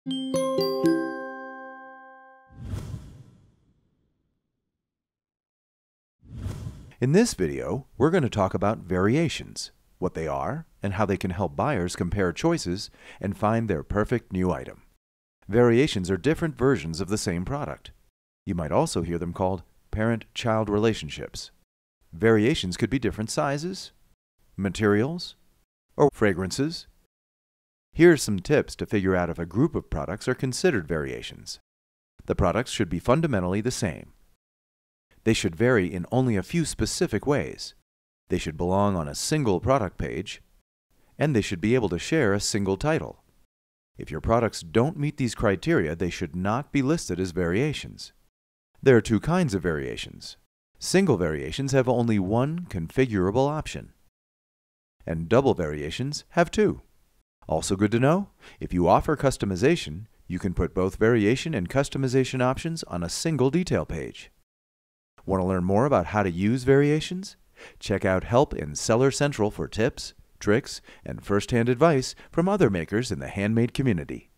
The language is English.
In this video, we're going to talk about variations, what they are, and how they can help buyers compare choices and find their perfect new item. Variations are different versions of the same product. You might also hear them called parent-child relationships. Variations could be different sizes, materials, or fragrances. Here are some tips to figure out if a group of products are considered variations. The products should be fundamentally the same. They should vary in only a few specific ways. They should belong on a single product page, and they should be able to share a single title. If your products don't meet these criteria, they should not be listed as variations. There are two kinds of variations. Single variations have only one configurable option, and double variations have two. Also good to know, if you offer customization, you can put both variation and customization options on a single detail page. Want to learn more about how to use variations? Check out Help in Seller Central for tips, tricks, and first-hand advice from other makers in the Handmade community.